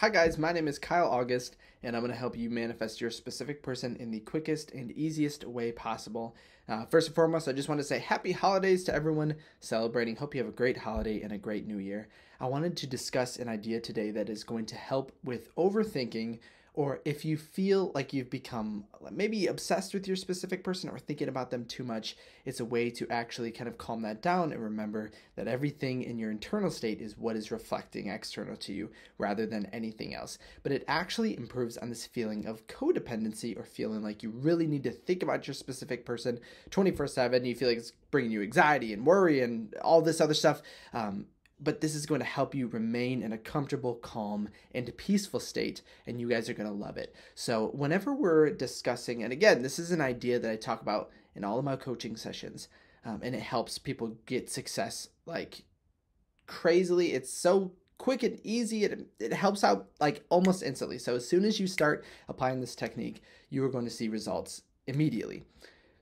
Hi guys, my name is Kyle August, and I'm going to help you manifest your specific person in the quickest and easiest way possible. First and foremost, I just want to say happy holidays to everyone celebrating. Hope you have a great holiday and a great new year. I wanted to discuss an idea today that is going to help with overthinking, or if you feel like you've become maybe obsessed with your specific person or thinking about them too much, it's a way to actually kind of calm that down and remember that everything in your internal state is what is reflecting external to you rather than anything else. But it actually improves on this feeling of codependency, or feeling like you really need to think about your specific person 24/7. You feel like it's bringing you anxiety and worry and all this other stuff. But this is going to help you remain in a comfortable, calm, and peaceful state, and you guys are going to love it. So whenever we're discussing, and again, this is an idea that I talk about in all of my coaching sessions, and it helps people get success like crazily. It's so quick and easy. It helps out like almost instantly. So as soon as you start applying this technique, you are going to see results immediately.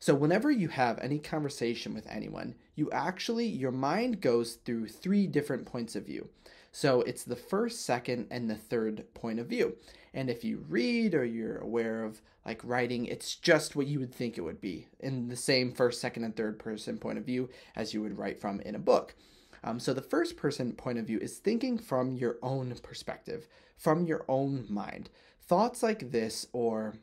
So whenever you have any conversation with anyone, your mind goes through three different points of view. So it's the first, second, and the third point of view. And if you read or you're aware of like writing, it's just what you would think it would be in the same first, second, and third person point of view as you would write from in a book. So the first person point of view is thinking from your own perspective, from your own mind. Thoughts like this, or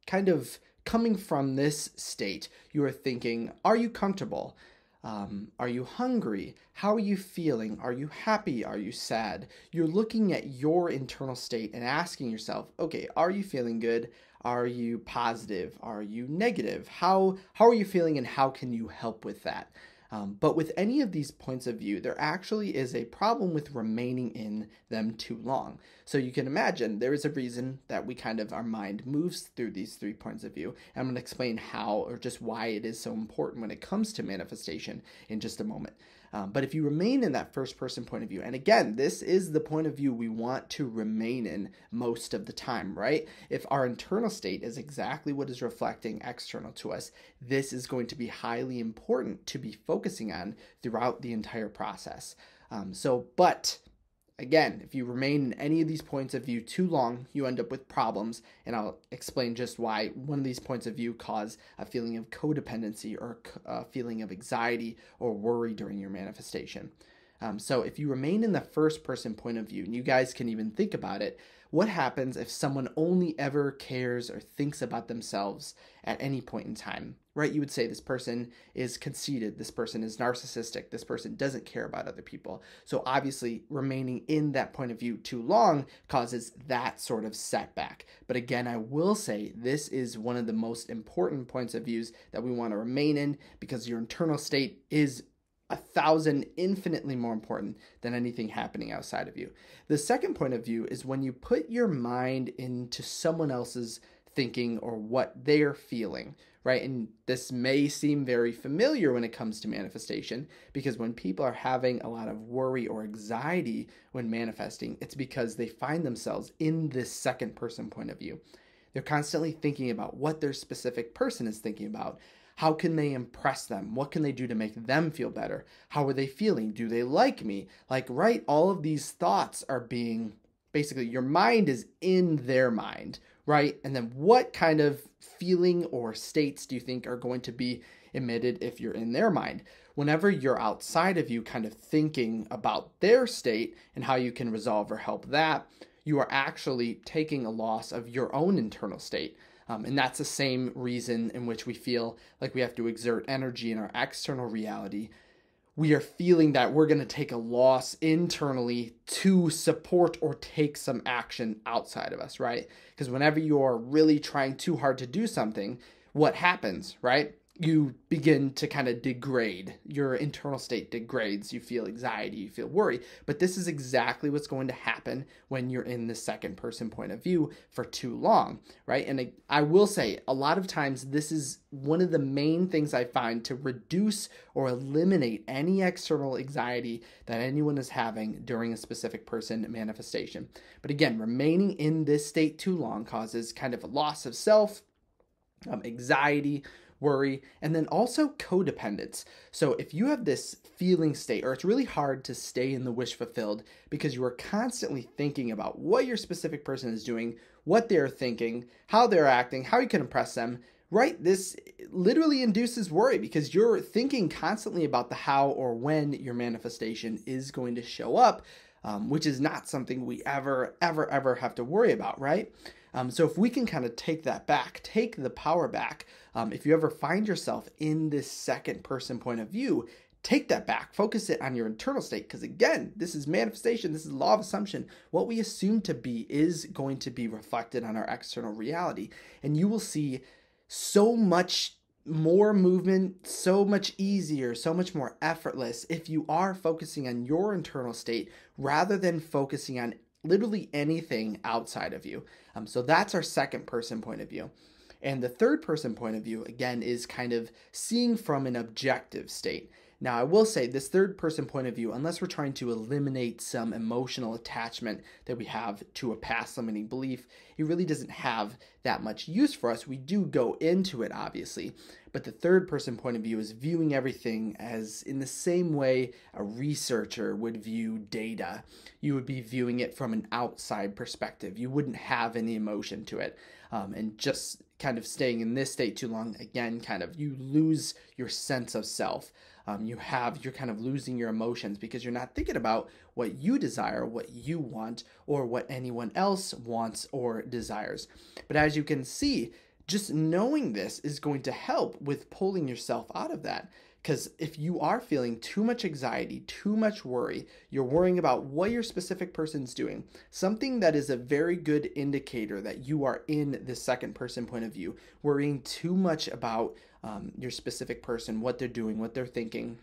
kind of coming from this state, you are thinking, are you comfortable? Are you hungry? How are you feeling? Are you happy? Are you sad? You're looking at your internal state and asking yourself, okay, are you feeling good? Are you positive? Are you negative? How are you feeling, and how can you help with that? But with any of these points of view, there actually is a problem with remaining in them too long. So you can imagine there is a reason that our mind moves through these 3 points of view. And I'm going to explain how, or just why it is so important when it comes to manifestation in just a moment. But if you remain in that first person point of view, and again, this is the point of view we want to remain in most of the time, right? If our internal state is exactly what is reflecting external to us, this is going to be highly important to be focusing on throughout the entire process. But again, if you remain in any of these points of view too long, you end up with problems, and I'll explain just why one of these points of view cause a feeling of codependency, or a feeling of anxiety or worry during your manifestation. So if you remain in the first person point of view, and you guys can even think about it, what happens if someone only ever cares or thinks about themselves at any point in time, right? You would say this person is conceited, this person is narcissistic, this person doesn't care about other people. So obviously remaining in that point of view too long causes that sort of setback. But again, I will say this is one of the most important points of views that we want to remain in, because your internal state is 1,000 infinitely more important than anything happening outside of you. The second point of view is when you put your mind into someone else's thinking or what they're feeling, right? And this may seem very familiar when it comes to manifestation, because when people are having a lot of worry or anxiety when manifesting, it's because they find themselves in this second person point of view. They're constantly thinking about what their specific person is thinking about. How can they impress them? What can they do to make them feel better? How are they feeling? Do they like me? Right? All of these thoughts are being, basically, your mind is in their mind, right? And then what kind of feeling or states do you think are going to be emitted if you're in their mind? Whenever you're outside of you kind of thinking about their state and how you can resolve or help that, you are actually taking a loss of your own internal state. And that's the same reason in which we feel like we have to exert energy in our external reality. We are feeling that we're going to take a loss internally to support or take some action outside of us, right? Because whenever you're really trying too hard to do something, what happens, right? You begin to kind of degrade. Your internal state degrades. You feel anxiety, you feel worry. But this is exactly what's going to happen when you're in the second person point of view for too long, right? And I will say, a lot of times, this is one of the main things I find to reduce or eliminate any external anxiety that anyone is having during a specific person manifestation. But again, remaining in this state too long causes kind of a loss of self, anxiety, worry, and then also codependence. So if you have this feeling state, or it's really hard to stay in the wish fulfilled because you are constantly thinking about what your specific person is doing, what they're thinking, how they're acting, how you can impress them, right? This literally induces worry because you're thinking constantly about the how or when your manifestation is going to show up, which is not something we ever have to worry about, right? So if we can kind of take that back, take the power back, if you ever find yourself in this second person point of view, take that back, focus it on your internal state. Because again, this is manifestation, this is law of assumption. What we assume to be is going to be reflected on our external reality. And you will see so much more movement, so much easier, so much more effortless if you are focusing on your internal state rather than focusing on literally anything outside of you. So that's our second person point of view. And the third person point of view, again, is kind of seeing from an objective state. Now, I will say this third person point of view, unless we're trying to eliminate some emotional attachment that we have to a past limiting belief, it really doesn't have that much use for us. We do go into it, obviously, but the third person point of view is viewing everything as in the same way a researcher would view data. You would be viewing it from an outside perspective. You wouldn't have any emotion to it. And just kind of staying in this state too long, again, kind of you lose your sense of self. You're kind of losing your emotions because you're not thinking about what you desire, what you want, or what anyone else wants or desires. But as you can see, just knowing this is going to help with pulling yourself out of that. Because if you are feeling too much anxiety, too much worry, you're worrying about what your specific person's doing, something that is a very good indicator that you are in the second person point of view, worrying too much about your specific person, what they're doing, what they're thinking,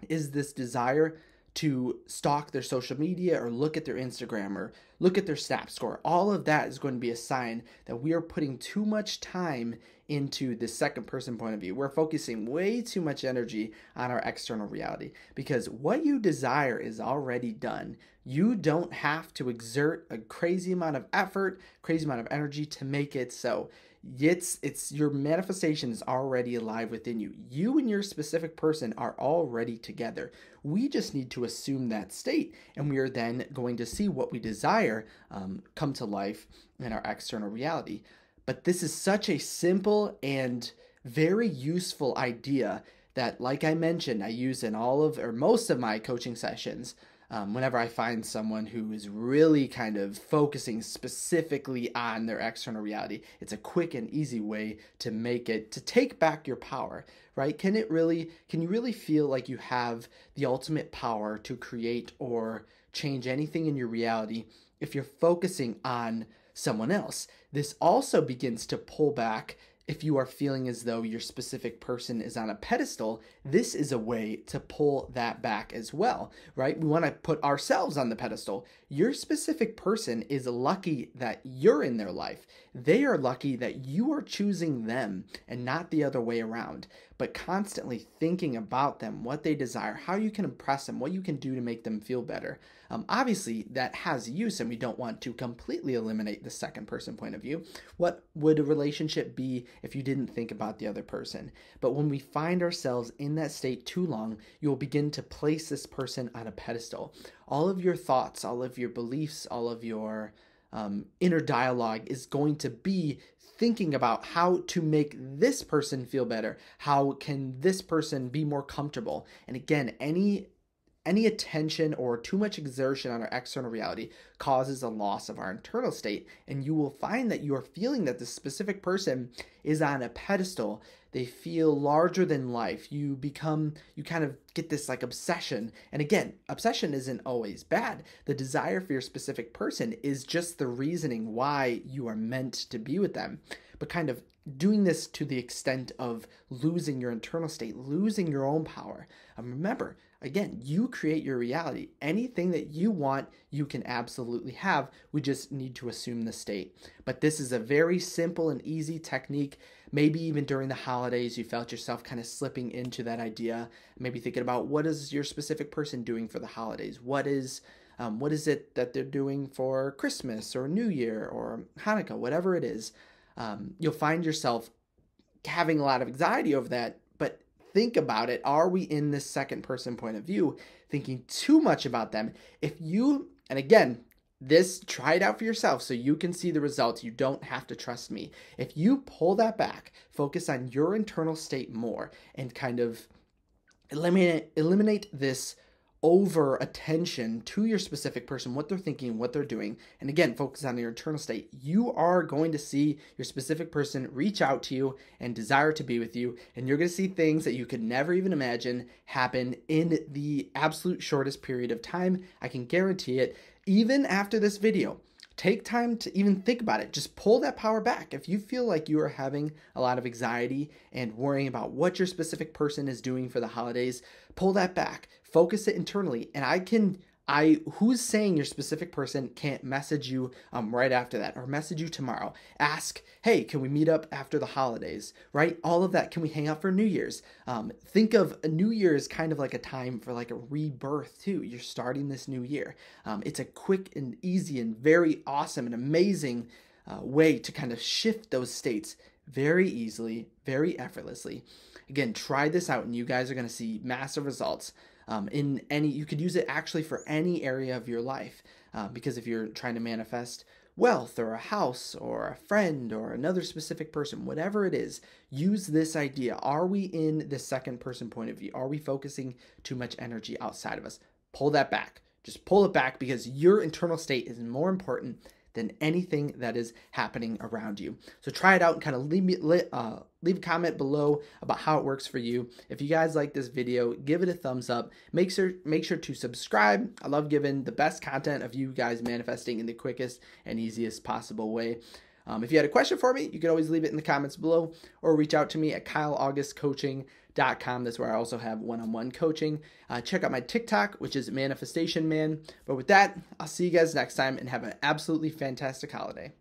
is this desire to stalk their social media or look at their Instagram or look at their Snap score. All of that is going to be a sign that we are putting too much time into the second person point of view. We're focusing way too much energy on our external reality because what you desire is already done. You don't have to exert a crazy amount of effort, crazy amount of energy to make it so. It's your manifestation is already alive within you. You and your specific person are already together. We just need to assume that state, and we are then going to see what we desire come to life in our external reality. But this is such a simple and very useful idea that, like I mentioned, I use in all of or most of my coaching sessions. Whenever I find someone who is really kind of focusing specifically on their external reality, it's a quick and easy way to make it, to take back your power, right? Can you really feel like you have the ultimate power to create or change anything in your reality if you're focusing on someone else? This also begins to pull back. If you are feeling as though your specific person is on a pedestal, this is a way to pull that back as well, right? We want to put ourselves on the pedestal. Your specific person is lucky that you're in their life. They are lucky that you are choosing them and not the other way around, but constantly thinking about them, what they desire, how you can impress them, what you can do to make them feel better. Obviously, that has use, and we don't want to completely eliminate the second person point of view. What would a relationship be if you didn't think about the other person? But when we find ourselves in that state too long, you'll begin to place this person on a pedestal. All of your thoughts, all of your beliefs, all of your inner dialogue is going to be thinking about how to make this person feel better. How can this person be more comfortable? And again, any attention or too much exertion on our external reality causes a loss of our internal state. And you will find that you are feeling that the specific person is on a pedestal. They feel larger than life. You kind of get this like obsession. And again, obsession isn't always bad. The desire for your specific person is just the reasoning why you are meant to be with them. But kind of doing this to the extent of losing your internal state, losing your own power. Remember, again, you create your reality. Anything that you want, you can absolutely have. We just need to assume the state. But this is a very simple and easy technique. Maybe even during the holidays, you felt yourself kind of slipping into that idea. Maybe thinking about what is your specific person doing for the holidays? What is it that they're doing for Christmas or New Year or Hanukkah, whatever it is. You'll find yourself having a lot of anxiety over that, but think about it. Are we in this second person point of view, thinking too much about them? If you, and again, try it out for yourself so you can see the results. You don't have to trust me. If you pull that back, focus on your internal state more, and kind of eliminate this over attention to your specific person, what they're thinking, what they're doing, and again, focus on your internal state, you are going to see your specific person reach out to you and desire to be with you, and you're going to see things that you could never even imagine happen in the absolute shortest period of time. I can guarantee it. Even after this video, take time to even think about it. Just pull that power back. If you feel like you are having a lot of anxiety and worrying about what your specific person is doing for the holidays, pull that back. Focus it internally. And who's saying your specific person can't message you right after that or message you tomorrow? Ask, hey, can we meet up after the holidays, right? All of that. Can we hang out for New Year's? Think of a New Year as kind of like a time for like a rebirth too. You're starting this new year. It's a quick and easy and very awesome and amazing way to kind of shift those states very easily, very effortlessly. Again, try this out and you guys are going to see massive results. You could use it actually for any area of your life, because if you're trying to manifest wealth or a house or a friend or another specific person, whatever it is, use this idea. Are we in the second person point of view? Are we focusing too much energy outside of us? Pull that back. Just pull it back, because your internal state is more important than anything that is happening around you. So try it out and kind of leave a comment below about how it works for you. If you guys like this video, give it a thumbs up. Make sure to subscribe. I love giving the best content of you guys manifesting in the quickest and easiest possible way. If you had a question for me, you can always leave it in the comments below or reach out to me at KyleAugustCoaching.com. That's where I also have one-on-one coaching. Check out my TikTok, which is Manifestation Man. But with that, I'll see you guys next time and have an absolutely fantastic holiday.